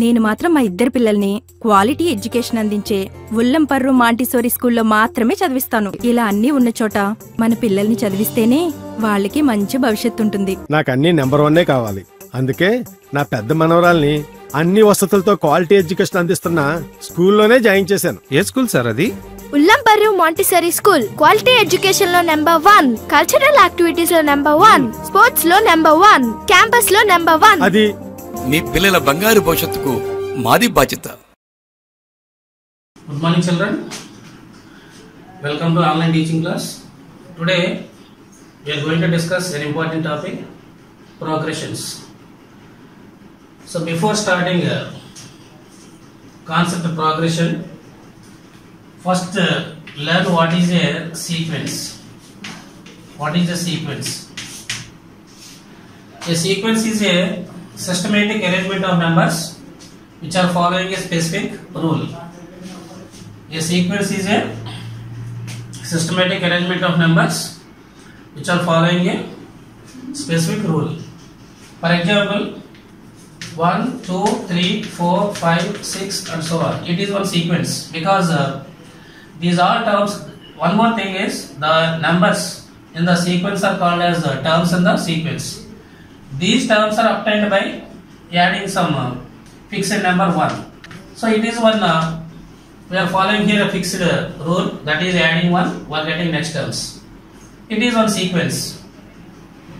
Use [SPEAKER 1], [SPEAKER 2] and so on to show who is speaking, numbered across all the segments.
[SPEAKER 1] నేను మాత్రం మా ఇద్దరు పిల్లల్ని క్వాలిటీ ఎడ్యుకేషన్ అందించే ఉల్లంపర్రు మాంటిసోరీ స్కూల్లో మాత్రమే చదివిస్తాను. ఇలా అన్నీ ఉన్న చోట మన పిల్లల్ని చదివిస్తేనే వాళ్ళకి మంచి భవిష్యత్తు ఉంటుంది.
[SPEAKER 2] నాకు అన్ని నెంబర్ 1 కావాలి. అందుకే నా పెద్ద మనవరాల్ని అన్ని వసతులతో క్వాలిటీ ఎడ్యుకేషన్ అందిస్తున్న స్కూల్లోనే జాయిన్ చేశాను.
[SPEAKER 3] ఏ స్కూల్ సార్ అది?
[SPEAKER 4] ఉల్లంపర్రు మాంటిసోరీ స్కూల్. క్వాలిటీ ఎడ్యుకేషన్ లో నెంబర్ 1, కల్చరల్ యాక్టివిటీస్ లో నెంబర్ 1, స్పోర్ట్స్ లో నెంబర్ 1, క్యాంపస్ లో నెంబర్ 1.
[SPEAKER 2] అది
[SPEAKER 5] మీ పిల్లల బంగారు భవిష్యత్తుకు మాది బాధ్యత.
[SPEAKER 6] Good morning children. Welcome to online teaching class. Today we are going to discuss an important topic, progressions. So before starting concept of progression, first learn what is a sequence. What is a sequence? A sequence is a systematic arrangement of numbers which are following a specific rule. A sequence is a systematic arrangement of numbers which are following a specific rule. For example, 1, 2, 3, 4, 5, 6 and so on. It is one sequence because these are terms. One more thing is the numbers in the sequence are called as terms in the sequence. These terms are obtained by adding some fixed number 1. So it is one, we are following here a fixed rule, that is adding 1 while getting next terms. It is one sequence.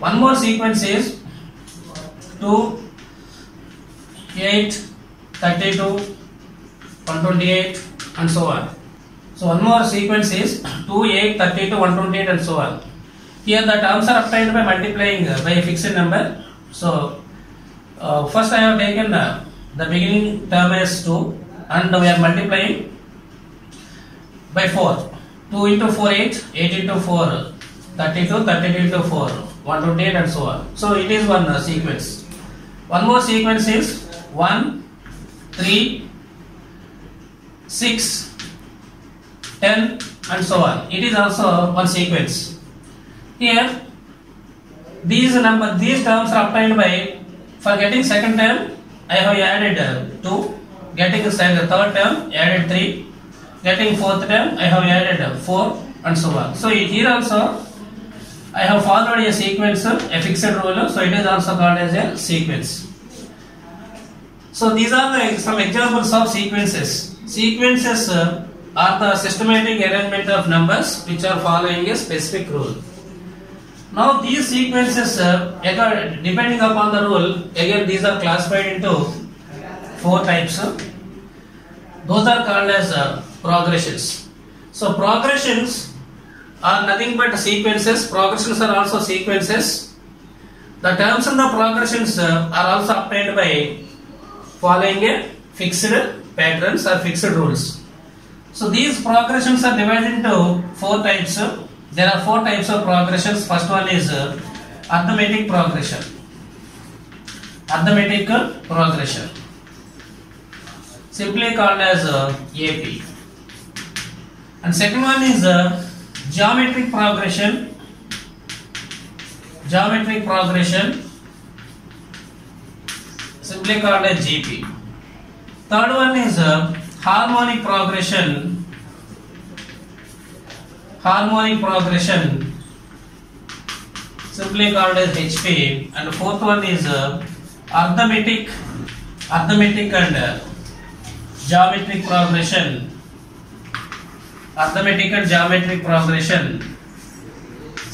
[SPEAKER 6] One more sequence is 2, 8, 32, 128 and so on. So one more sequence is 2, 8, 32, 128 and so on. Here the terms are obtained by multiplying by a fixed number. So first I have taken the beginning term as 2 and we are multiplying by 4. 2 into 4 8, 8 into 4 32, 32 into 4 128 and so on. So it is one sequence. One more sequence is 1, 3, 6, 10 and so on. It is also one sequence. Here these terms are obtained by, for getting second term I have added 2, getting third term added 3, getting fourth term I have added 4 and so on. So here also I have followed a sequence, a fixed rule, so it is also called as a sequence. So these are some examples of sequences. Sequences are the systematic arrangement of numbers which are following a specific rule. Now these sequences, depending upon the rule, again these are classified into 4 types. Those are called as progressions. So progressions are nothing but sequences. Progressions are also sequences. The terms in the progressions are also obtained by following a fixed patterns or fixed rules. So these progressions are divided into 4 types. There are 4 types of progressions. First one is arithmetic progression. Arithmetic progression, simply called as AP. And second one is geometric progression. Geometric progression, simply called as GP. Third one is harmonic progression. Harmonic progression, simply called as HP. And the fourth one is arithmetic and geometric progression. Arithmetic and geometric progression,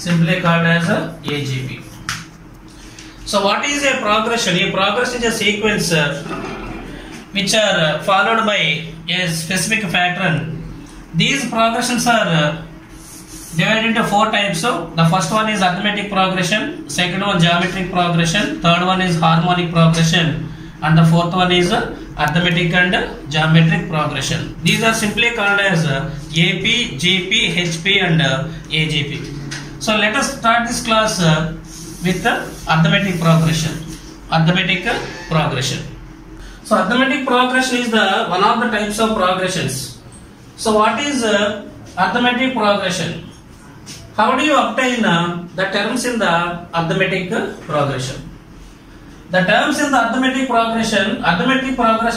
[SPEAKER 6] simply called as AGP. So what is a progression? A progression is a sequence which are followed by a specific pattern. These progressions are divided into 4 types. So the first one is arithmetic progression, second one geometric progression, third one is harmonic progression, and the fourth one is arithmetic and geometric progression. These are simply called as AP, GP, HP and AGP. So let us start this class with arithmetic progression. Arithmetic progression. So arithmetic progression is the one of the types of progressions. So what is arithmetic progression? How do you obtain the terms in the arithmetic progression? the terms in the arithmetic progression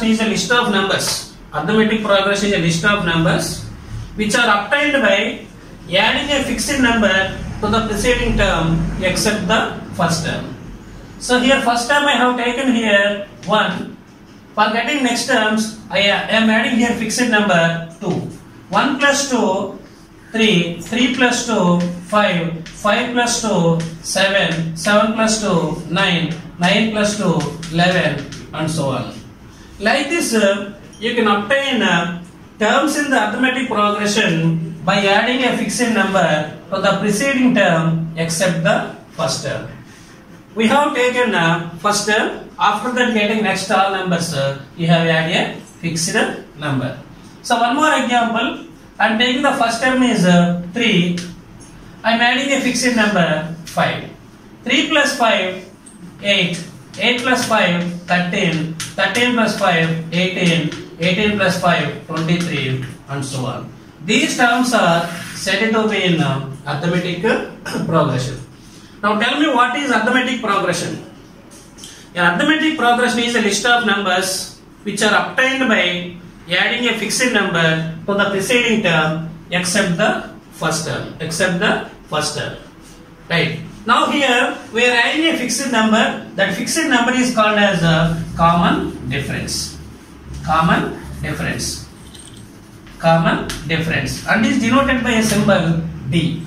[SPEAKER 6] is a list of numbers. Arithmetic progression is a list of numbers which are obtained by adding a fixed number to the preceding term except the first term. So here first term I have taken here 1. For getting next terms, I am adding here fixed number 2. 1 plus 2, 3, 3 plus 2, 5, 5 plus 2, 7, 7 plus 2, 9, 9 plus 2, 11 and so on. Like this, you can obtain terms in the arithmetic progression by adding a fixed number to the preceding term except the first term. We have taken first term. After that, getting next all numbers, you have added a fixed number. So one more example. I am taking the first term is 3. I am adding a fixed number 5. 3 plus 5, 8. 8 plus 5, 13. 13 plus 5, 18. 18 plus 5, 23 and so on. These terms are said to be in arithmetic progression. Now tell me, what is arithmetic progression? An arithmetic progression is a list of numbers which are obtained by adding a fixed number to the preceding term except the first term. Right. Now here we are adding a fixed number. That fixed number is called as a common difference. Common difference and is denoted by a symbol D.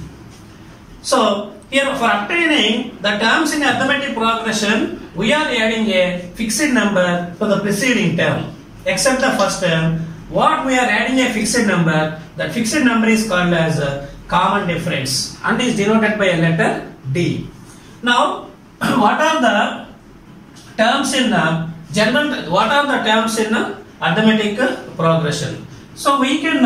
[SPEAKER 6] So here for obtaining the terms in arithmetic progression, we are adding a fixed number to the preceding term except the first term. What we are adding a fixed number, that fixed number is called as a common difference and is denoted by a letter D. Now what are the terms in arithmetic progression? So we can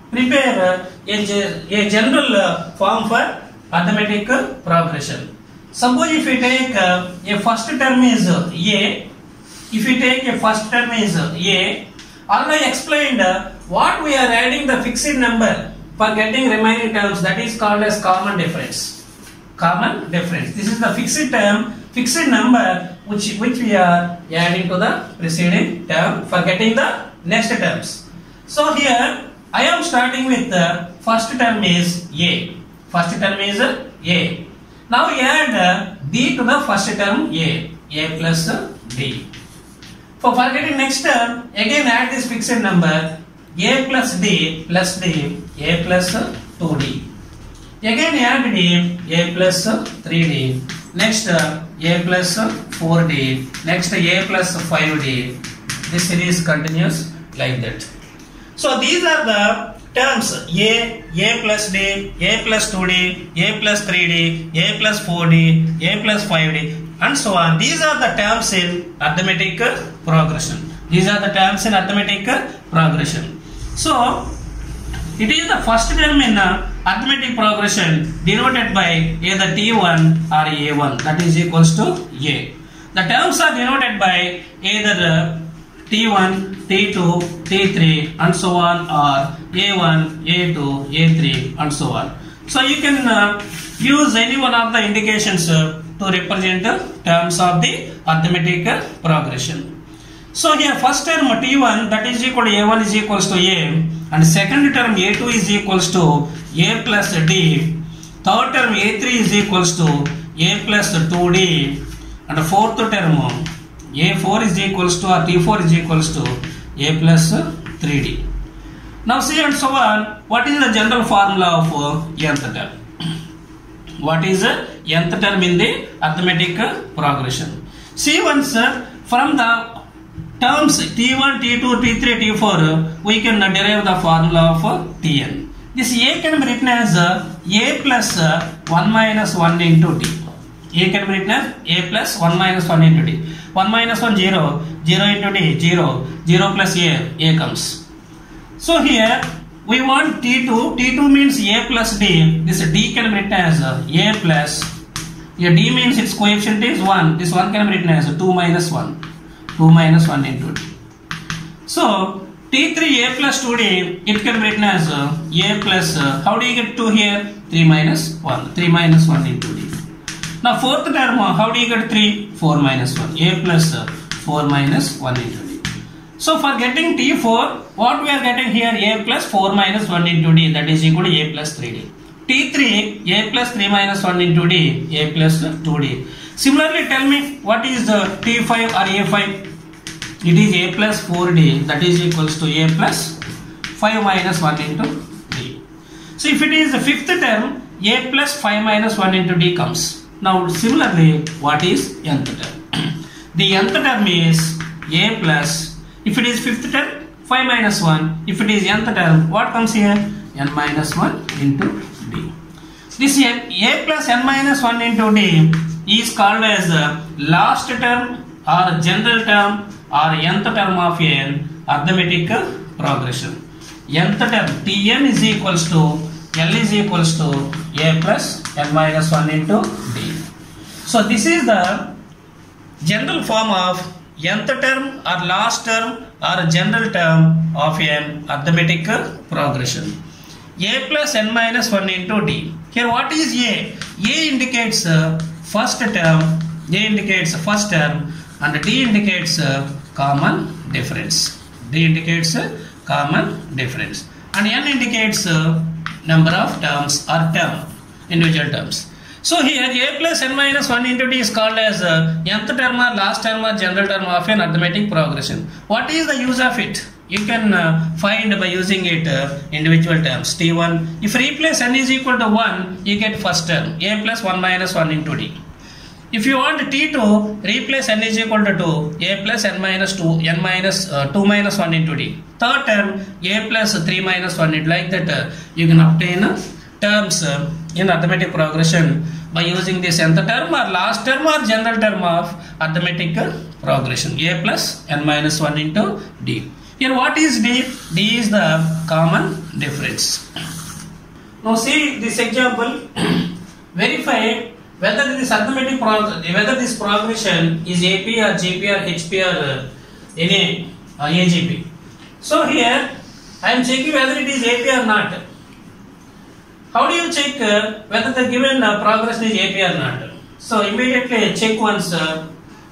[SPEAKER 6] prepare a general form for arithmetic progression. Suppose if we take a first term is A, already explained what we are adding the fixed number for getting remaining terms, that is called as common difference. This is the fixed number which we are adding to the preceding term for getting the next terms. So here I am starting with the first term is A. Now add D to the first term A plus D. For getting next term, again add this fixed number A plus D, A plus 2D. Again add D, A plus 3D. Next A plus 4D. Next A plus 5D. This series continues like that. So these are the terms A plus D, A plus 2D, A plus 3D, A plus 4D, A plus 5D and so on. These are the terms in arithmetic progression. So it is the first term in arithmetic progression denoted by either T1 or A1, that is equals to A. The terms are denoted by either T1, T2, T3 and so on, or A1, A2, A3 and so on. So you can use any one of the indications to represent the terms of the arithmetic progression. So here first term T1, that is equal to A1 is equals to A, and second term A2 is equals to A plus D, third term A3 is equals to A plus 2D, and fourth term A4 is equals to, or T4 is equals to A plus 3D. Now see and so on, what is the general formula of nth term? What is nth term in the arithmetic progression? See once from the terms T1, T2, T3, T4, we can derive the formula of Tn. This A can be written as A plus 1 minus 1 into T. A can be written as A plus 1 minus 1 into D. 1 minus 1, 0, 0 into D, 0, 0 plus A comes. So here we want T2, T2 means A plus D, this D can be written as A plus, here D means its coefficient is 1, this 1 can be written as 2 minus 1, 2 minus 1 into D. So T3 A plus 2D, it can be written as A plus, how do you get 2 here? 3 minus 1, 3 minus 1 into D. Now fourth term, how do you get 3? 4 minus 1. A plus 4 minus 1 into D. So for getting T4, what we are getting here? A plus 4 minus 1 into D, that is equal to A plus 3D. T3, A plus 3 minus 1 into D, A plus 2D. Similarly, tell me what is the T5 or A5? It is A plus 4D, that is equals to A plus 5 minus 1 into D. So if it is the fifth term, A plus 5 minus 1 into D comes. Now similarly, what is nth term? The nth term is A plus, if it is fifth term, 5 minus 1. If it is nth term, what comes here? N minus 1 into D. This A plus N minus 1 into D is called as the last term or general term or nth term of an arithmetic progression. Nth term Tn is equals to L is equals to A plus N minus 1 into D. So this is the general form of nth term or last term or general term of an arithmetic progression. A plus N minus 1 into D. Here what is A? A indicates first term, A indicates first term, and D indicates common difference. D indicates common difference. And N indicates number of terms or term, individual terms. So here A plus N minus 1 into D is called as nth term or last term or general term of an arithmetic progression. What is the use of it? You can find by using it individual terms. T1, if replace N is equal to 1, you get first term, A plus 1 minus 1 into D. If you want T2, replace N is equal to 2, A plus N minus 2, N minus 2 minus 1 into D. Third term, A plus 3 minus 1 into, like that you can obtain terms in arithmetic progression by using this nth term or last term or general term of arithmetic progression. A plus N minus 1 into D. Here what is D? D is the common difference. Now see this example. Verify whether this arithmetic whether this progression is AP or GP or HP or any AGP. So here I am checking whether it is AP or not. How do you check whether the given progression is AP or not? So immediately check one's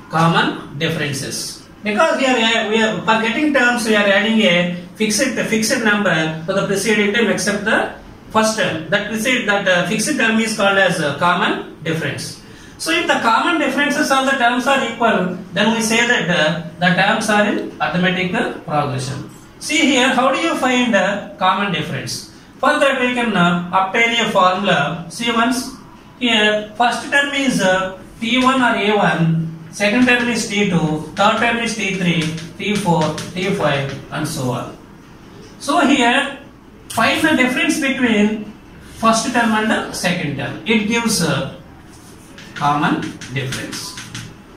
[SPEAKER 6] common differences. Because we are for getting terms, we are adding a fixed number to the preceding term except the first term. That fixed term is called as common difference. So if the common differences of the terms are equal, then we say that the terms are in arithmetic progression. See here, how do you find common difference? For that we can obtain a formula. See once here, first term is T1 or A1, second term is T2, third term is T3, T4, T5 and so on. So here find the difference between first term and the second term. It gives common difference.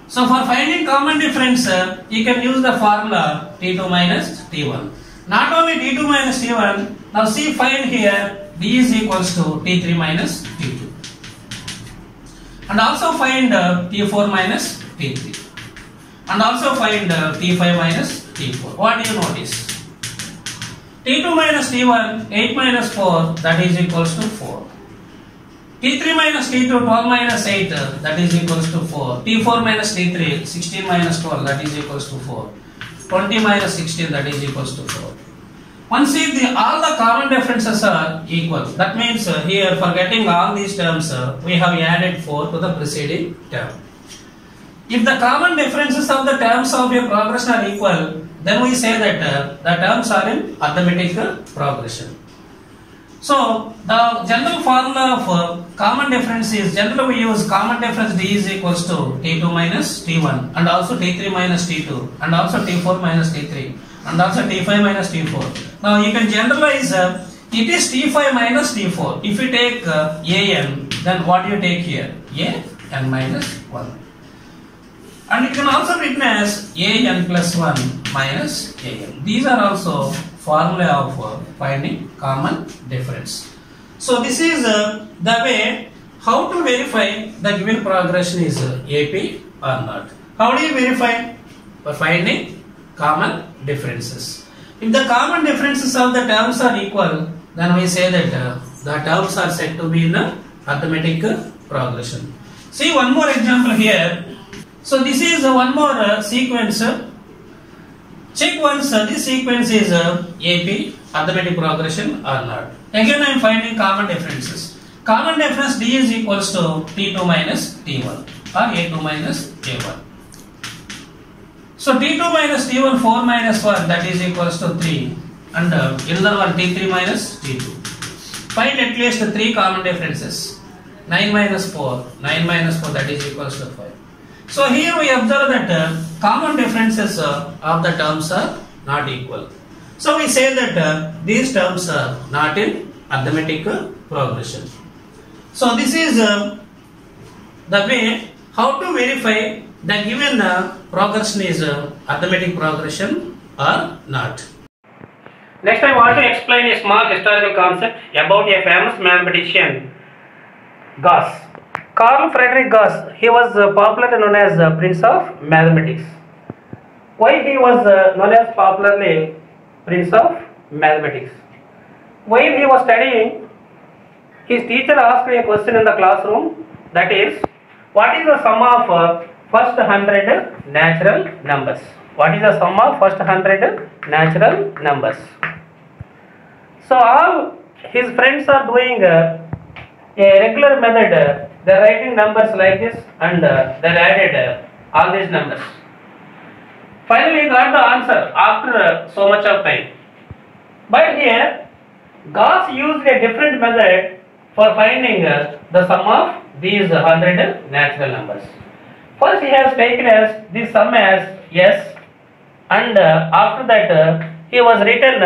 [SPEAKER 6] So for finding common difference, you can use the formula T2 minus T1. Not only T2 minus T1, now see, find here D is equals to T3 minus T2. And also find T4 minus T3. And also find T5 minus T4. What do you notice? T2 minus T1, 8 minus 4, that is equals to 4. T3 minus T2, 12 minus 8, that is equals to 4. T4 minus T3, 16 minus 12, that is equals to 4. 20 minus 16, that is equals to 4. Once see all the common differences are equal. That means here for getting all these terms, we have added 4 to the preceding term. If the common differences of the terms of a progression are equal, then we say that the terms are in arithmetic progression. So the general formula of common difference is, generally we use common difference D is equals to T2 minus T1 and also T3 minus T2 and also T4 minus T3 and also T5 minus T4. Now you can generalize it is T5 minus T4. If you take AN, then what do you take here? AN minus 1. And you can also written as AN plus 1 minus AN. These are also formula of finding common difference. So this is the way how to verify the given progression is AP or not. How do you verify? By finding common differences. If the common differences of the terms are equal, then we say that the terms are said to be in arithmetic progression. See one more example here. So this is one more sequence. Check once this sequence is AP, arithmetic progression or not. Again I am finding common differences. Common difference D is equals to T2 minus T1 or A2 minus A1. So T2 minus T1 4 minus 1 that is equals to 3 and another one T3 minus T2. Find at least 3 common differences. 9 minus 4, 9 minus 4 that is equals to 5. So here we observe that common differences of the terms are not equal. So we say that these terms are not in arithmetic progression. So this is the way how to verify the given progression is arithmetic progression or not. Next I want to explain a small historical concept about a famous mathematician, Gauss. Carl Friedrich Gauss, he was popularly known as Prince of Mathematics. Why he was known as popularly Prince of Mathematics? While he was studying, his teacher asked a question in the classroom, that is, what is the sum of first 100 natural numbers? What is the sum of first 100 natural numbers? So all his friends are doing a regular method. They are writing numbers like this and they added all these numbers. Finally he got the answer after so much of time. But here Gauss used a different method for finding the sum of these 100 natural numbers. First he has taken as this sum as S, and after that he was written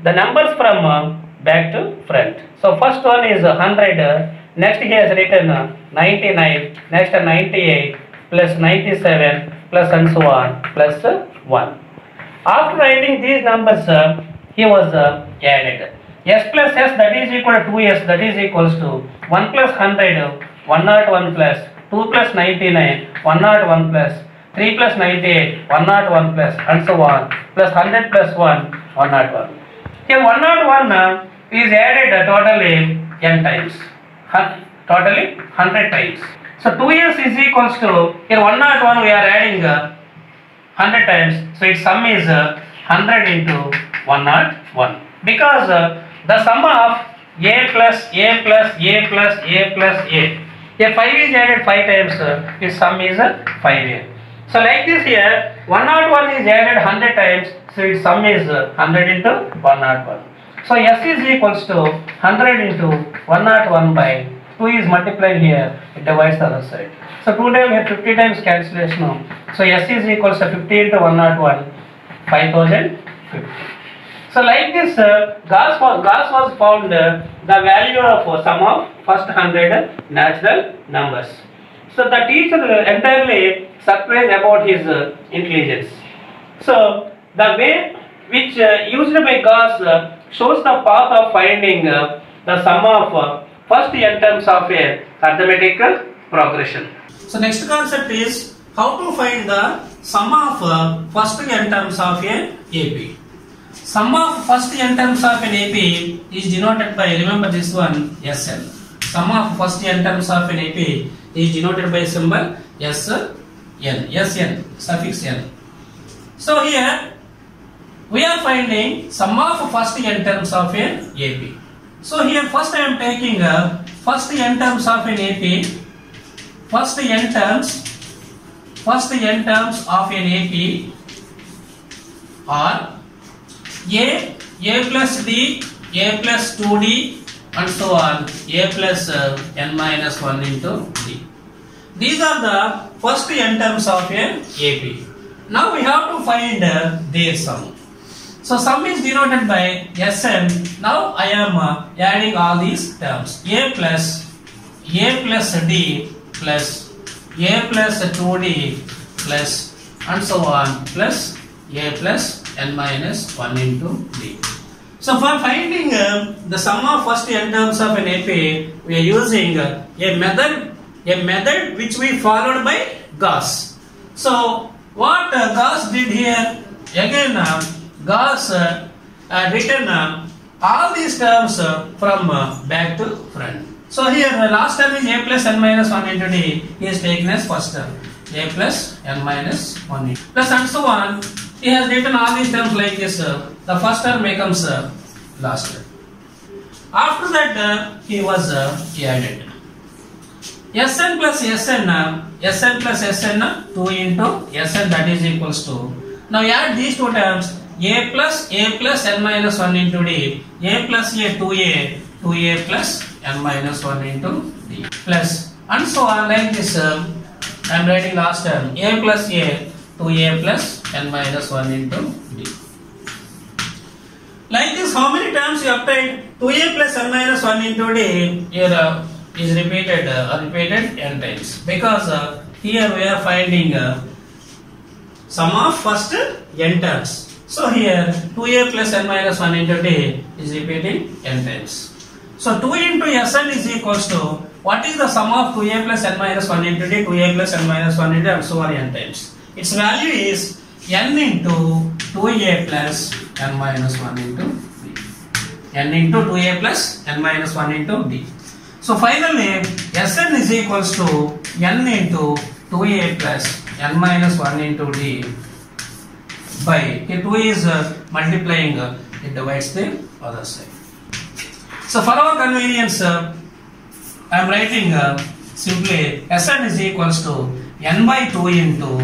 [SPEAKER 6] the numbers from back to front. So first one is 100, next he has written 99, next 98 plus 97 plus and so on plus 1. After writing these numbers he was added. S plus S that is equal to 2S that is equals to 1 plus 100, 101 plus 2 plus 99, 101 plus 3 plus 98, 101 plus and so on plus 100 plus 1, 101. Here 101 is added totally n times, totally 100 times. So 2S is equals to, here 101 we are adding 100 times, so its sum is 100 into 101, because the sum of A plus A plus A plus A plus A, here 5 is added 5 times, its sum is 5A. So like this here 101 is added 100 times, so its sum is 100 into 101. So S is equals to 100 into 101 by 2 is multiplied here, it divides the other side. So 2 times here 50 times cancellation. So S is equals to 50 into 101, 5050. So like this Gauss was found the value of sum of first 100 natural numbers. So the teacher entirely surprised about his intelligence. So the way which used by Gauss shows the path of finding the sum of first n terms of a arithmetic progression. So next concept is how to find the sum of first n terms of a AP. Sum of first n terms of an AP is denoted by, remember this one, SN. Sum of first n terms of an AP is denoted by symbol SN, suffix n. So here we are finding sum of first n terms of an AP. So here first I am taking first n terms of an AP, first n terms of an AP are A plus D, A plus 2D and so on, A plus n minus 1 into D. These are the first n terms of an AP. Now we have to find their sum. So sum is denoted by Sn. Now I am adding all these terms. A plus D plus A plus 2D plus and so on plus A plus n minus 1 into D. So for finding the sum of first n terms of an AP, we are using a method which we followed by Gauss. So what Gauss did here, again Gauss written all these terms from back to front. So here the last term is a plus n minus 1 into d is taken as first term. A plus n minus 1 into plus and so on. He has written all these terms like this. The first term becomes last term. After that he was added. Sn plus Sn, Sn plus Sn 2 into Sn, that is equals to. Now add these two terms. A plus n minus 1 into d, a plus a 2a plus n minus 1 into d, plus and so on like this. I am writing last term, a plus a 2a plus n minus 1 into d. Like this, how many times you obtain 2a plus n minus 1 into d? Here is repeated n times, because here we are finding sum of first n terms. So here 2a plus n minus 1 into d is repeating n times. So 2 into Sn is equals to, what is the sum of 2a plus n minus 1 into d, 2a plus n minus 1 into and so on n times. Its value is n into 2a plus n minus 1 into d. n into 2a plus n minus 1 into d. So finally Sn is equals to n into 2a plus n minus 1 into d by, here 2 is multiplying, it divides the other side. So for our convenience, I am writing simply Sn is equals to n by 2 into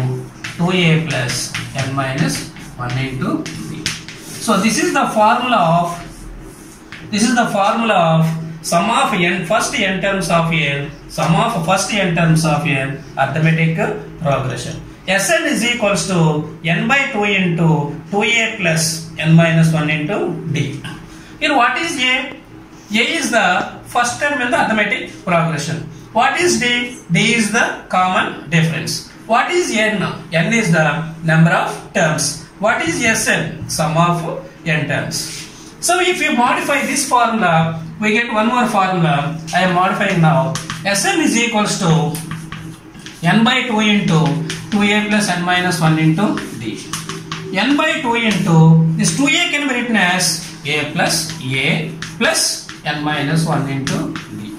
[SPEAKER 6] 2a plus n minus 1 into d. So this is the formula of sum of n first n terms of a arithmetic progression. Sn is equals to n by 2 into 2a plus n minus 1 into d. Here what is a? A is the first term in the arithmetic progression. What is d? D is the common difference. What is n? N is the number of terms. What is Sn? Sum of n terms. So if you modify this formula, we get one more formula. I am modifying now. Sn is equals to n by 2 into 2a plus n minus 1 into d. n by 2 into, this 2a can be written as a plus n minus 1 into d.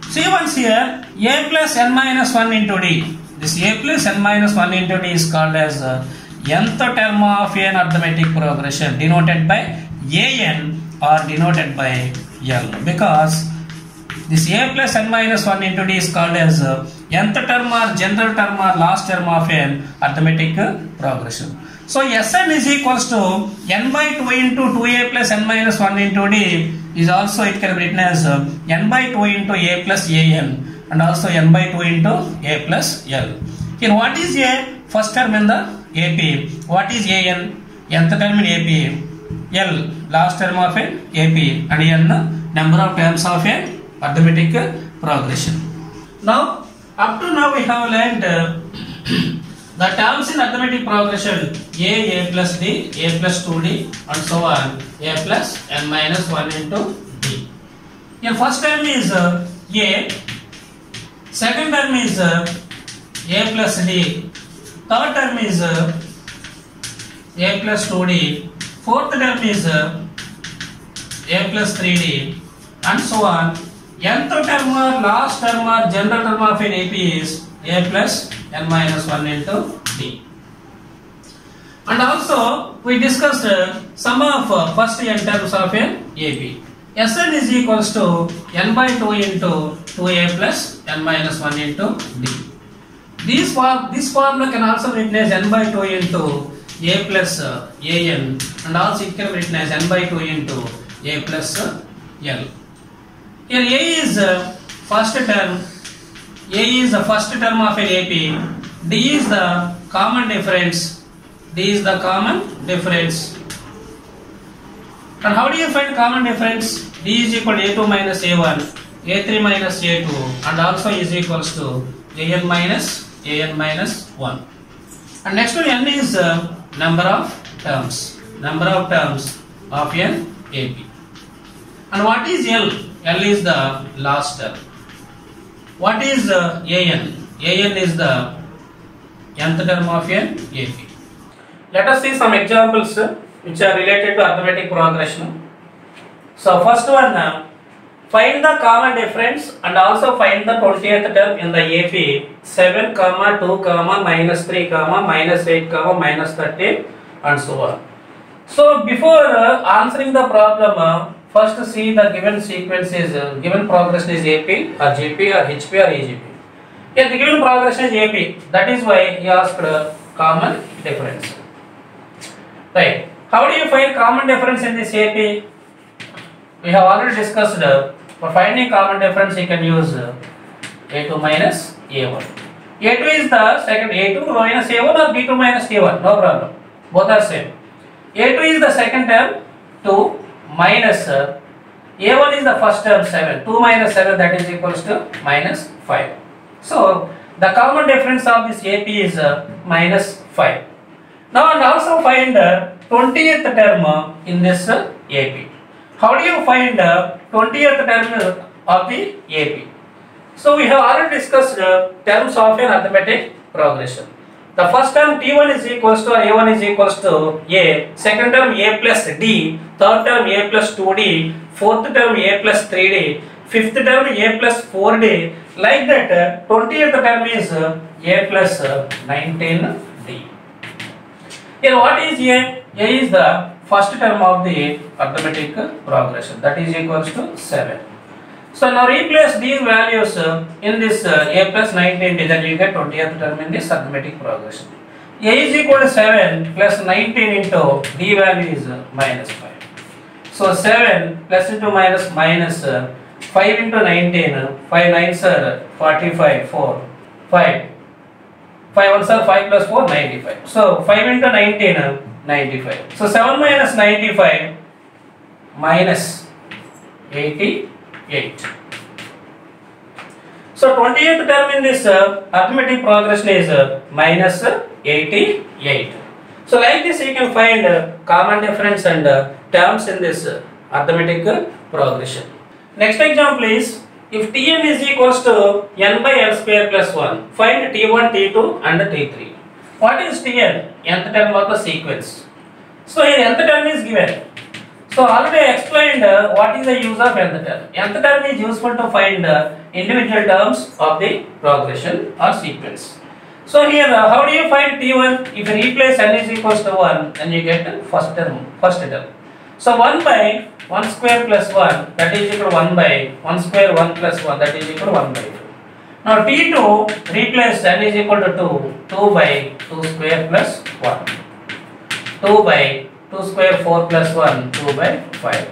[SPEAKER 6] See once here, a plus n minus 1 into d. This a plus n minus 1 into d is called as nth term of an arithmetic progression, denoted by an or denoted by l, because this a plus n minus 1 into d is called as nth term or general term or last term of an arithmetic progression. So Sn is equals to n by 2 into 2a plus n minus 1 into d is also, it can be written as n by 2 into a plus an and also n by 2 into a plus l. Here what is a? First term in the AP. What is an? Nth term in AP. L, last term of an AP, and n, number of terms of an arithmetic progression. Now up to now we have learned the terms in arithmetic progression: a plus d, a plus 2d, and so on, a plus n minus 1 into d. Here first term is a, second term is a plus d, third term is a plus 2d, fourth term is a plus 3d, and so on. Nth term or last term or general term of an AP is a plus n minus 1 into d. And also we discussed sum of first n terms of an AP. Sn is equals to n by 2 into 2a plus n minus 1 into d. This formula can also be written as n by 2 into a plus an, and also it can be written as n by 2 into a plus l. Here a is first term, a is the first term of an AP, d is the common difference, and how do you find common difference? D is equal to a2 minus a1, a3 minus a2, and also is equals to an minus 1. And next to n is number of terms of an AP. And what is L? L is the last term. What is an? An is the nth term of an AP. Let us see some examples which are related to arithmetic progression. So first one, find the common difference and also find the 20th term in the AP 7, 2, -3, -8, -13 and so on. So before answering the problem, first see the given sequence is given progression is AP or GP or HP or EGP. Here the given progression is AP. That is why he asked common difference. Right. How do you find common difference in this AP? We have already discussed for finding common difference you can use A2 minus A1. A2 is the second, A2 minus A1 or B2 minus A1, no problem. Both are same. A2 is the second term, 2 minus A1 is the first term, 7. 2 minus 7 that is equals to minus 5. So the common difference of this AP is minus 5. Now and also find 20th term in this AP. How do you find 20th term of the AP? So we have already discussed terms of an arithmetic progression. The first term T1 is equals to A1 is equals to A, second term A plus D, third term A plus 2D, fourth term A plus 3D, fifth term A plus 4D. Like that 20th term is A plus 19D. Here what is A? A is the first term of the arithmetic progression, that is equals to 7. So now replace these values in this A plus 19D, then you get 20th term in this arithmetic progression. A is equal to 7 plus 19 into D value is minus 5. So 7 plus into minus 5 into 19, 5 9s are 45, 4, 5. 5 1s are 5 plus 4, 95. So 5 into 19, 95. So 7 minus 95 minus 88. So 20th term in this arithmetic progression is minus 88. So like this you can find common difference and terms in this arithmetic progression. Next example is, if Tn is equals to n by l square plus 1, find T1, T2 and T3. What is Tn? Nth term of the sequence. So here nth term is given. So already I explained what is the use of nth term. Nth term is useful to find individual terms of the progression or sequence. So here how do you find T1? If you replace n is equals to 1, then you get first term. So 1 by 1 square plus 1, that is equal to 1 by 1 square 1 plus 1, that is equal to 1 by 2. Now T2 replace n is equal to 2, 2 by 2 square plus 1. 2 by 2 square 4 plus 1, 2 by 5.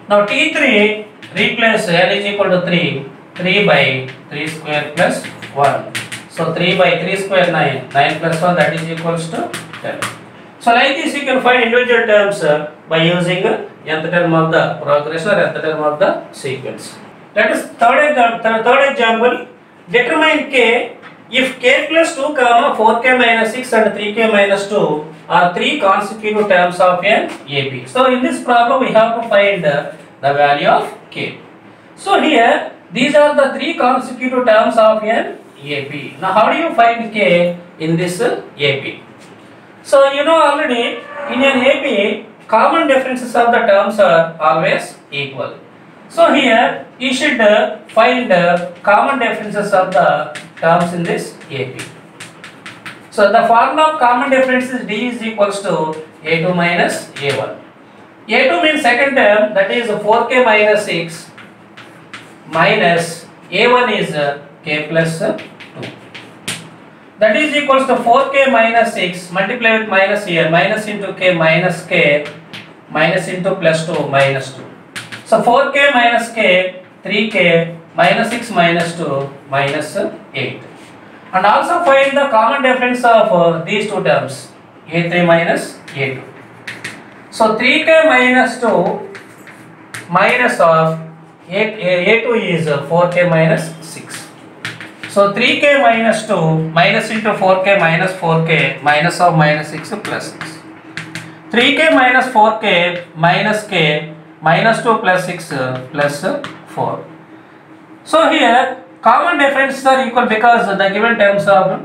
[SPEAKER 6] Now T3 replace n is equal to 3, 3 by 3 square plus 1. So 3 by 3 square 9, 9 plus 1 that is equals to 10. So like this you can find individual terms by using nth term of the progression or nth term of the sequence. Let us third example. Determine k if k plus 2, 4k minus 6 and 3k minus 2 are 3 consecutive terms of an AP. So in this problem we have to find the value of k. So here these are the 3 consecutive terms of an AP. Now how do you find k in this AP? So you know already in an AP common differences of the terms are always equal. So here you should find common differences of the terms in this AP. So the formula of common difference is D is equals to A2 minus A1. A2 means second term, that is 4k minus 6 minus A1 is k plus 2. That is equals to 4k minus 6 multiply with minus here, minus into k minus into plus 2 minus 2. So 4k minus k, 3k minus 6 minus 2 minus 8. And also find the common difference of these two terms, A3 minus A2. So 3k minus 2 minus of A2 is 4k minus 6. So 3k minus 2 minus into 4k minus minus of minus 6 plus 6. 3k minus 4k minus k minus 2 plus 6 plus 4. So here common differences are equal because the given terms are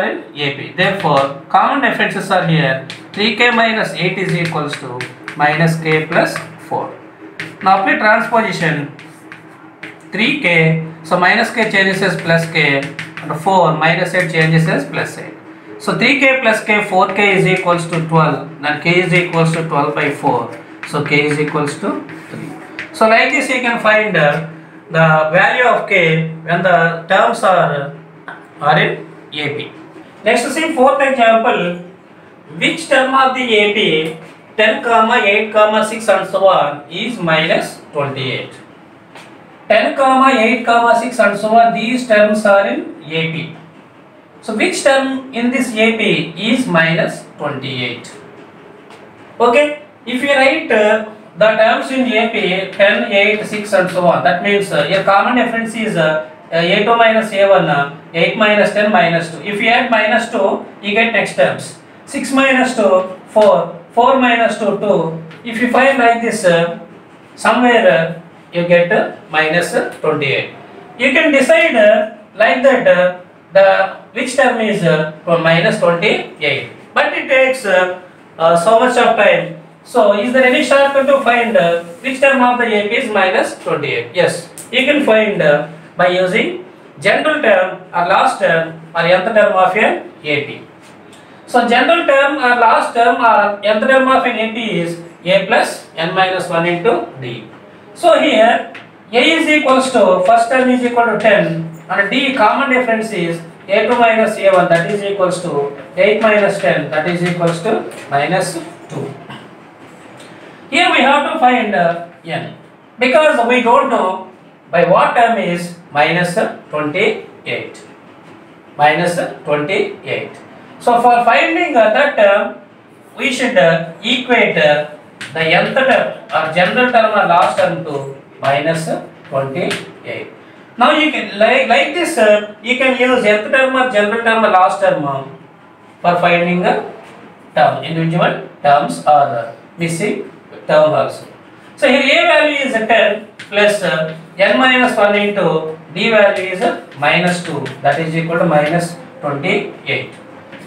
[SPEAKER 6] in AP. Therefore common differences are here. 3k minus 8 is equals to minus k plus 4. Now apply transposition. 3k. So minus k changes as plus k, and 4 minus 8 changes as plus 8. So 3k plus k, 4k is equals to 12. Then k is equals to 12 by 4. So k is equals to 3. So like this you can find the value of k when the terms are in AP. Next see fourth example. Which term of the AP 10, 8, 6 and so on is minus 28? 10, 8, 6 and so on, these terms are in AP. So which term in this AP is minus 28? Okay, if you write the terms in AP 10, 8, 6 and so on, that means your common difference is A2 minus A1, 8 minus 10 minus 2. If you add minus 2, you get next terms. 6 minus 2, 4. 4 minus 2, 2. If you find like this, somewhere you get minus 28. You can decide like that the which term is minus 28. But it takes so much of time. So is there any shortcut to find which term of the AP is minus 28? Yes, you can find by using general term or last term or nth term of an AP. So general term or last term or nth term of an AP is A plus n minus 1 into D. So here A is equals to first term is equal to 10 and D common difference is A2 minus A1, that is equals to 8 minus 10, that is equals to minus 2. Here we have to find n because we don't know by what term is minus 28. Minus 28. So for finding that term, we should equate the nth term or general term or last term to minus 28. Now you can like this you can use nth term or general term or last term for finding the term, individual terms or missing term also. So here A value is 10 plus n minus 1 into D value is minus 2, that is equal to minus 28.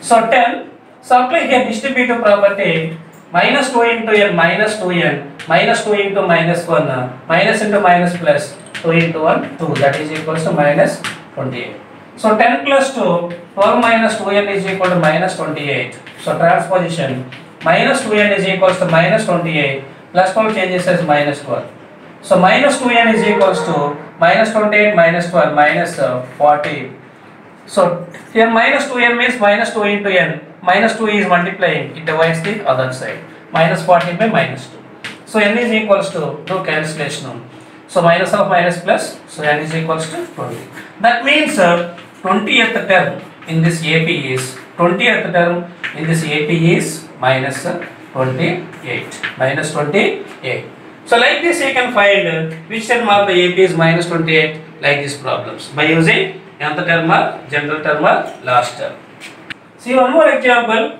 [SPEAKER 6] So 10, so apply here distributive property, minus 2 into n minus 2n, minus 2 into minus 1, minus into minus plus 2 into 1, 2, that is equals to minus 28. So 10 plus 2, 12 minus 2n is equal to minus 28. So transposition, minus 2n is equals to minus 28, plus 12 changes as minus 12. So minus 2n is equals to minus 28 minus 12 minus 40. So here minus 2n means minus 2 into n, minus 2 is multiplying, it divides the other side, minus 40 by minus 2. So n is equals to, do cancellation. So minus of minus plus, so n is equals to 20. That means 20th term in this AP is, 20th term in this AP is minus 28. Minus 28. So like this you can find which term of the AP is minus 28 like these problems by using nth term or general term or last term. See one more example.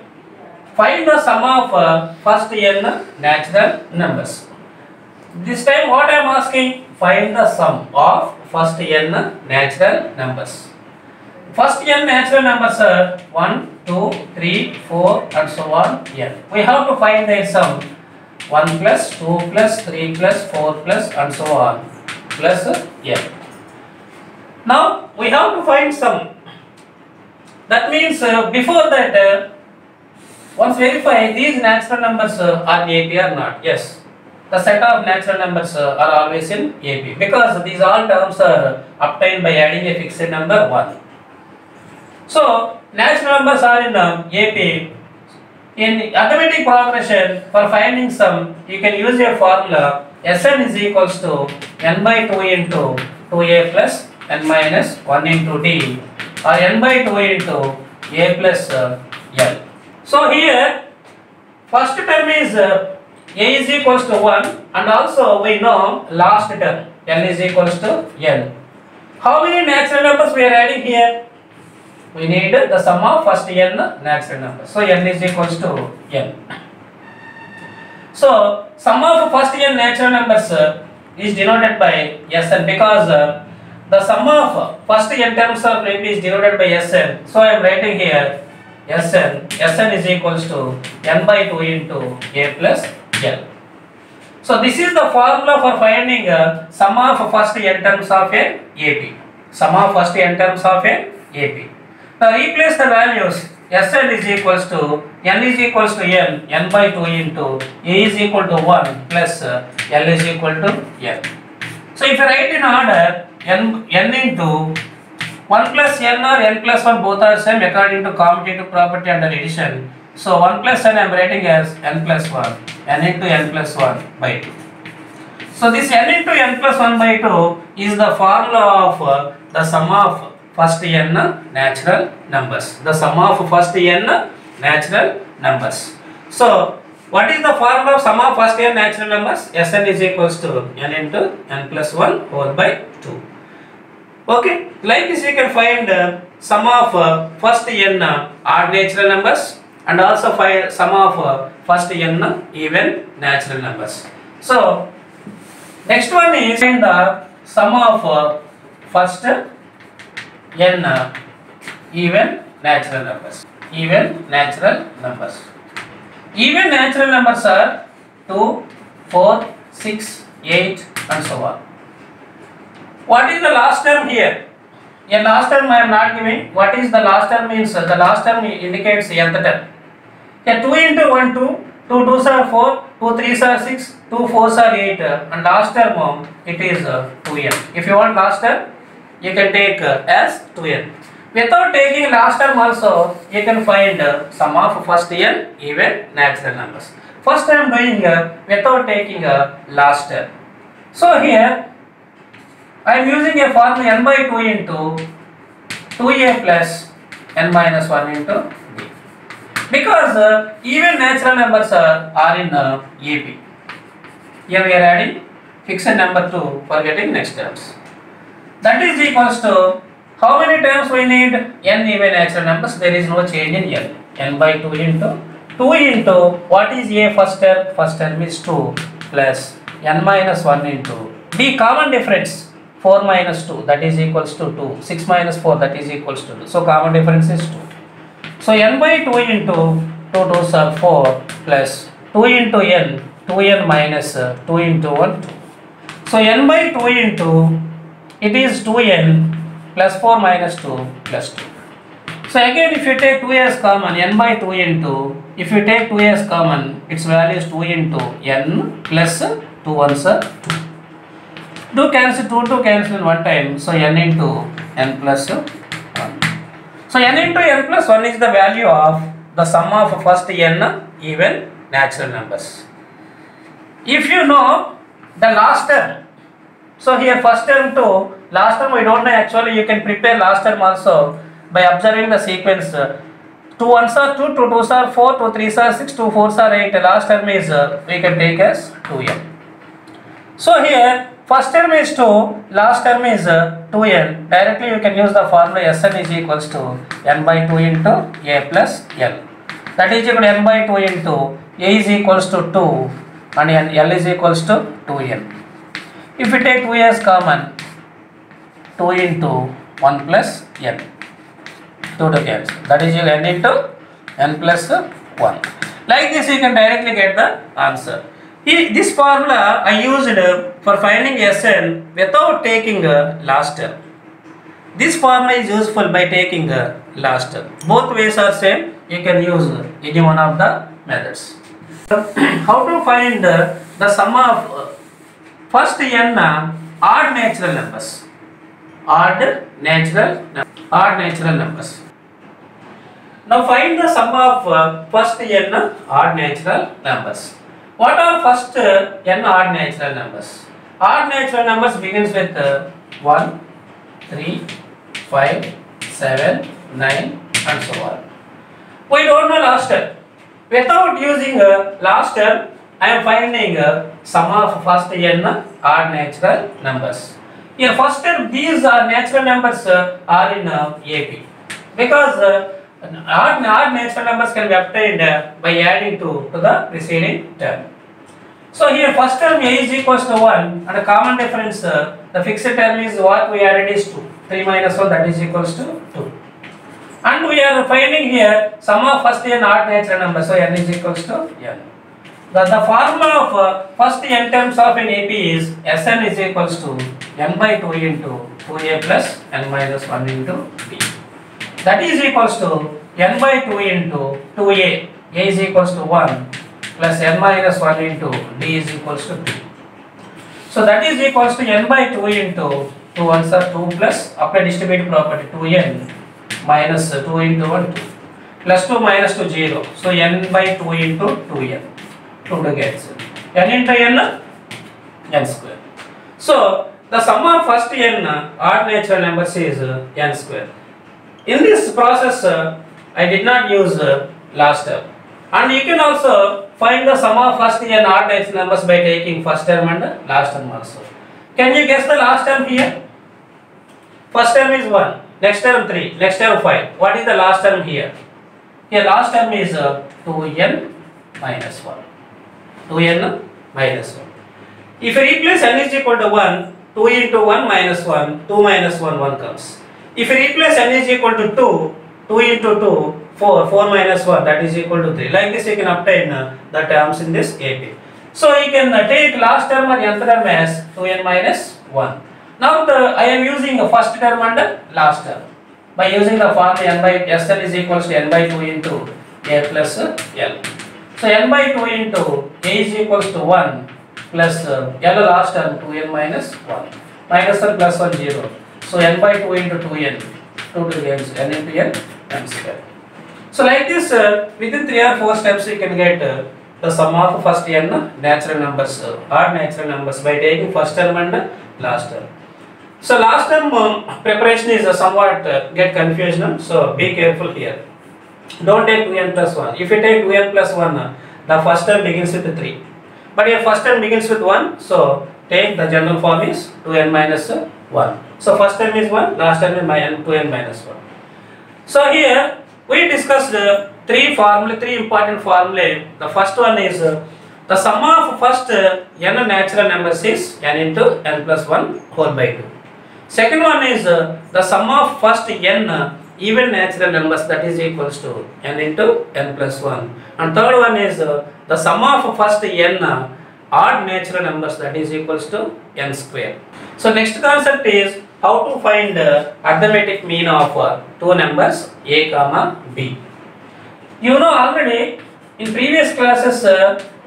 [SPEAKER 6] Find the sum of first n natural numbers. This time what I am asking, find the sum of first n natural numbers. First n natural numbers are 1, 2, 3, 4 and so on n. We have to find their sum 1 plus 2 plus 3 plus 4 plus and so on plus n. Now we have to find sum. That means before that once verify these natural numbers are AP or not. Yes, the set of natural numbers are always in AP because these all terms are obtained by adding a fixed number 1. So natural numbers are in AP. In arithmetic progression, for finding sum, you can use a formula Sn is equals to n by 2 into 2a plus n minus 1 into d or n by 2 into a plus l. So here first term is a is equals to 1 and also we know last term n is equals to n. How many natural numbers we are adding here? We need the sum of first n natural numbers. So n is equals to n. So sum of first n natural numbers is denoted by Sn because the sum of first n terms of AP is denoted by Sn. So I am writing here Sn is equals to n by 2 into a plus l. So this is the formula for finding sum of first n terms of a AP. Sum of first n terms of a AP. Now replace the values. Sn is equals to n is equals to n by 2 into a is equal to 1 plus l is equal to n. So if you write in order n into 1 plus n or n plus 1 both are same according to commutative property under addition. So 1 plus n I am writing as n plus 1, n into n plus 1 by 2. So this n into n plus 1 by 2 is the formula of the sum of first n natural numbers. The sum of first n natural numbers. So what is the formula of sum of first n natural numbers? Sn is equals to n into n plus 1 whole by 2. Okay, like this you can find sum of first n odd natural numbers and also find sum of first n even natural numbers. So next one is find the sum of first n even natural numbers. Even natural numbers. Even natural numbers are 2, 4, 6, 8 and so on. What is the last term here? A last term I am not giving. What is the last term means? The last term indicates nth term. Here 2 into 1 2, 2 2s are 4, 2 3s are 6, 2 4s are 8 and last term it is 2n. If you want last term you can take as 2n. Without taking last term also you can find sum of first n even natural numbers. First I am doing without taking last term. So here I am using a formula n by 2 into 2a plus n minus 1 into b. Because even natural numbers are in AP. Here we are adding fixed number 2 for getting next terms. That is equals to how many terms we need? N even natural numbers. There is no change in n. N by 2 into what is a first term? First term is 2 plus n minus 1 into b common difference 4 minus 2 that is equals to 2. 6 minus 4 that is equals to 2. So common difference is 2. So n by 2 into 2 2s are 4 plus 2 into n 2n minus 2 into 1 2. So n by 2 into it is 2n plus 4 minus 2 plus 2. So again if you take 2 as common, n by 2 into, if you take 2 as common, its value is 2 into n plus 2 ones are 2. 2 cancel 2 cancel in one time, so n into n plus 1. So n into n plus 1 is the value of the sum of first n even natural numbers. If you know the last term, so here first term to last term we don't know, actually you can prepare last term also by observing the sequence. 2 1s are 2, 2 2s are 4, 2 3s are 6, 2 4s are 8. Last term is we can take as 2n. So here first term is 2, last term is 2n. Directly you can use the formula Sn is equals to n by 2 into a plus l. That is equal to n by 2 into a is equals to 2 and l is equals to 2n. If we take 2 as common, 2 into 1 plus n, 2 to cancel, that is n into n plus 1. Like this you can directly get the answer. This formula I used for finding Sn without taking last term. This formula is useful by taking last term. Both ways are same, you can use any one of the methods. How to find the sum of first n odd natural numbers. Odd natural numbers. Now find the sum of first n odd natural numbers. What are first n odd natural numbers? Odd natural numbers begins with 1, 3, 5, 7, 9 and so on. We don't know last term. Without using last term, I am finding sum of first n odd natural numbers. Here first term, these natural numbers are in AP because odd natural numbers can be obtained by adding 2 to the preceding term. So here first term a is equals to 1 and a common difference, the fixed term is what we added is 2. 3 minus 1 that is equals to 2. And we are finding here sum of first n odd natural numbers, so n is equals to n. The formula of first n terms of an AP is Sn is equals to n by 2 into 2a plus n minus 1 into b. That is equals to n by 2 into 2a. A is equals to 1 plus n minus 1 into d is equals to 2. So that is equals to n by 2 into 2 ones are 2 plus apply distributive property 2n minus 2 into 1 2 plus 2 minus 2 0. So n by 2 into 2n. 2 to cancel. N into n, n square. So the sum of first n odd natural numbers is n square. In this process, I did not use last term. And you can also find the sum of first n odd natural numbers by taking first term and last term also. Can you guess the last term here? First term is 1, next term 3, next term 5. What is the last term here? Here last term is 2n minus 1. 2n minus 1. If you replace n is equal to 1, 2 into 1 minus 1, 2 minus 1, 1 comes. If you replace n is equal to 2, 2 into 2, 4, 4 minus 1, that is equal to 3. Like this you can obtain the terms in this AP. So you can take last term or nth term as 2n minus 1. Now I am using the first term and last term. By using the formula n by Sn is equals to n by 2 into a plus l. So n by 2 into a is equals to 1 plus l last term 2n minus 1. Minus 1 plus 1 0. So n by 2 into 2n. 2 to gains n into n square. So like this within 3 or 4 steps you can get the sum of first n natural numbers, odd natural numbers by taking first term and last term. So last term preparation is somewhat get confusion. So be careful here. Don't take 2n plus 1. If you take 2n plus 1, the first term begins with 3. But your first term begins with 1. So take the general form is 2n minus 1. So first term is 1, last term is 2n minus 1. So here we discussed three important formulae. The first one is the sum of first n natural numbers is n into n plus 1 whole by 2. Second one is the sum of first n even natural numbers, that is equals to n into n plus 1. And third one is the sum of first n odd natural numbers, that is equals to n square. So next concept is how to find arithmetic mean of two numbers a comma b. You know already in previous classes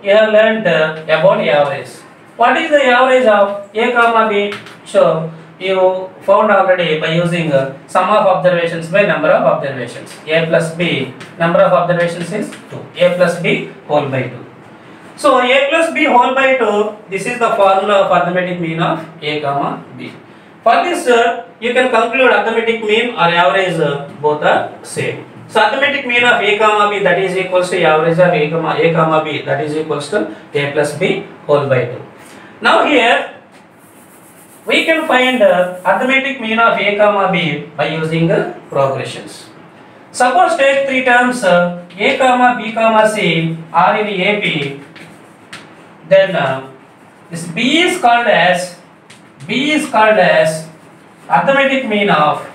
[SPEAKER 6] you have learned about average. What is the average of a comma b? So you found already by using sum of observations by number of observations. A plus b, number of observations is 2. A plus b whole by 2. So a plus b whole by 2, this is the formula of arithmetic mean of a comma b. For this you can conclude arithmetic mean or average both are same. So arithmetic mean of a comma b, that is equals to average of a comma b, that is equals to a plus b whole by 2. Now here we can find arithmetic mean of a comma b by using progressions. Suppose take three terms a comma b comma c are in AP, then this b is called as arithmetic mean of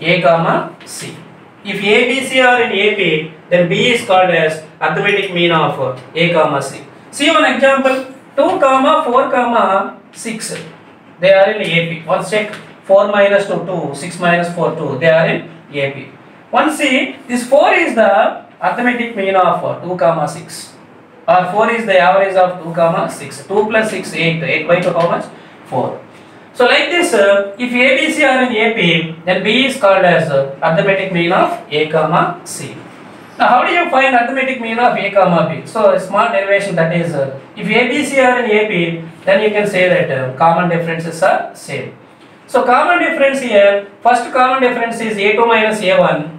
[SPEAKER 6] a comma c. If a, b, c are in AP, then b is called as arithmetic mean of a comma c. See one example, 2 comma 4 comma 6, they are in AP. Once check 4 minus 2, 2, 6 minus 4, 2, they are in AP. Once see, this 4 is the arithmetic mean of 2 comma 6, or 4 is the average of 2 comma 6. 2 plus 6, 8, 8 by 2 how much? 4. So like this, if A, B, C are in AP, then B is called as arithmetic mean of A comma C. Now how do you find arithmetic mean of a comma b? So a small derivation, that is if a, b, c are in AP, then you can say that common differences are same. So common difference here, first common difference is a2 minus a1,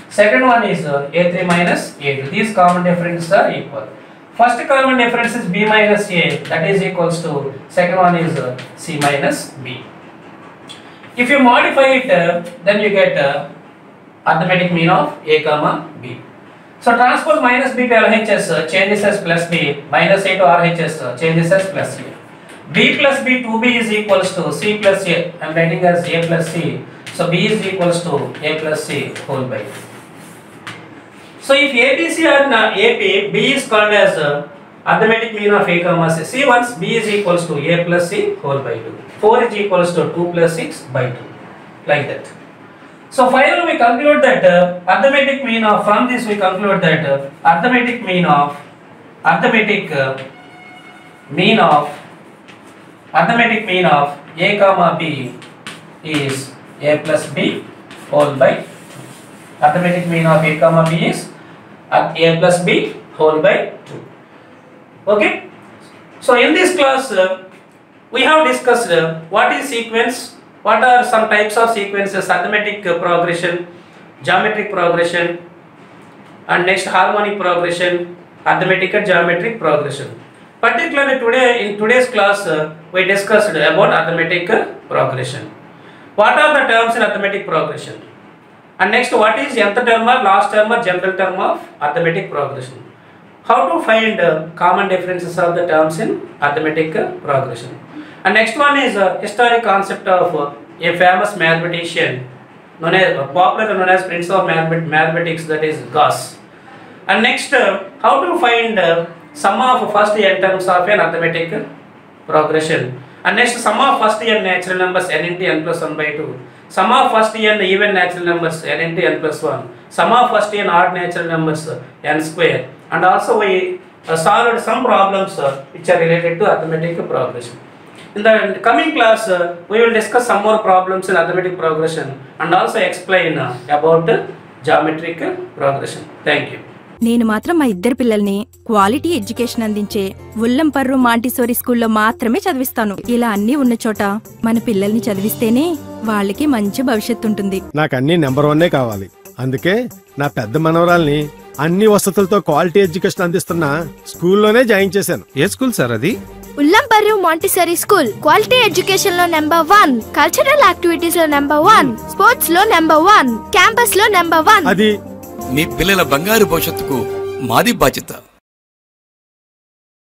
[SPEAKER 6] second one is a3 minus a2. These common differences are equal. First common difference is b minus a, that is equals to second one is c minus b. If you modify it, then you get arithmetic mean of a comma b. So transpose minus b to LHS changes as plus b, minus a to RHS changes as plus a. B plus b 2b is equals to c plus a. I am writing as a plus c. So b is equals to a plus c whole by 2. So if ABC or AP, B is called as arithmetic mean of A comma C. See once B is equals to A plus C whole by 2. 4 is equals to 2 plus 6 by 2. Like that. So finally we conclude that arithmetic mean of, from this we conclude that arithmetic mean of A comma B is A plus B whole by 2. Arithmetic mean of A comma B is A plus B whole by 2. Okay. So in this class we have discussed what is sequence, what are some types of sequences, arithmetic progression, geometric progression, and next harmonic progression, arithmetic and geometric progression. Particularly today, in today's class we discussed about arithmetic progression. What are the terms in arithmetic progression? And next, what is nth term or last term or general term of arithmetic progression? How to find common differences of the terms in arithmetic progression? And next one is historic concept of a famous mathematician popularly known as Prince of Mathematics, that is Gauss. And next, how to find sum of first n terms of an arithmetic progression. And next, sum of first n natural numbers n into n plus 1 by 2. Sum of first n even natural numbers n into n plus 1. Sum of first n odd natural numbers n square. And also we solved some problems which are related to arithmetic progression. In the coming class we will discuss some more problems in arithmetic progression and also explain about geometric progression. Thank you.
[SPEAKER 1] నేను మాత్రం మా ఇద్దరు పిల్లల్ని quality education అందించే ఉల్లంపర్రు Montessori స్కూల్లో మాత్రమే చదివిస్తాను. ఇలా అన్నీ ఉన్న చోట మన పిల్లల్ని చదివిస్తేనే వాళ్ళకి మంచి భవిష్యత్తు ఉంటుంది.
[SPEAKER 2] నాకు అన్ని నెంబర్ 1 కావాలి. అందుకే నా పెద్ద మనవరాల్ని అన్ని వసతులతో క్వాలిటీ ఎడ్యుకేషన్ అందిస్తున్న స్కూల్లోనే జాయిన్ చేశాను.
[SPEAKER 3] ఏ స్కూల్ సార్ అది?
[SPEAKER 4] ఉల్లంపర్రు మాంటిసరీ స్కూల్. క్వాలిటీ ఎడ్యుకేషన్ లో నెంబర్ 1, కల్చరల్ యాక్టివిటీస్ లో నెంబర్ 1, స్పోర్ట్స్ లో నెంబర్ 1, క్యాంపస్ లో నెంబర్ 1.
[SPEAKER 2] అది
[SPEAKER 5] మీ పిల్లల బంగారు భవిష్యత్తుకు మాది బాధ్యత.